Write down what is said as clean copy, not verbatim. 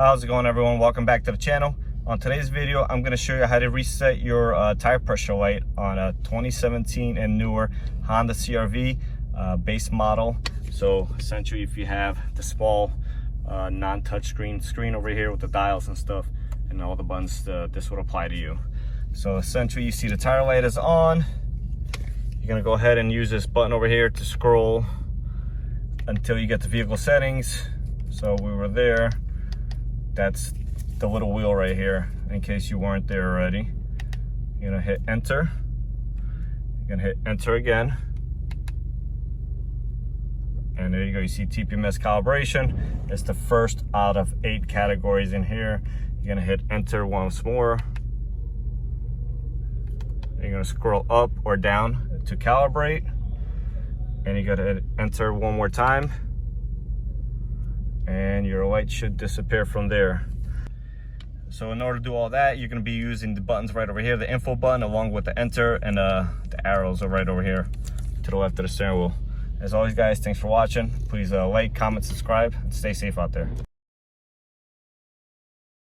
How's it going, everyone? Welcome back to the channel. On today's video, I'm going to show you how to reset your tire pressure light on a 2017 and newer Honda CR-V base model. So essentially, if you have the small non-touch screen over here with the dials and stuff and all the buttons, this would apply to you. So essentially, you see the tire light is on. You're going to go ahead and use this button over here to scroll until you get to vehicle settings. So we were there. That's the little wheel right here, in case you weren't there already. You're gonna hit enter. You're gonna hit enter again. And there you go, you see TPMS calibration. It's the first out of 8 categories in here. You're gonna hit enter once more. You're gonna scroll up or down to calibrate. And you gotta hit enter one more time. And your light should disappear from there. So in order to do all that, you're going to be using the buttons right over here, the info button along with the enter, and the arrows are right over here to the left of the steering wheel. As always, guys, thanks for watching. Please like, comment, subscribe, and stay safe out there.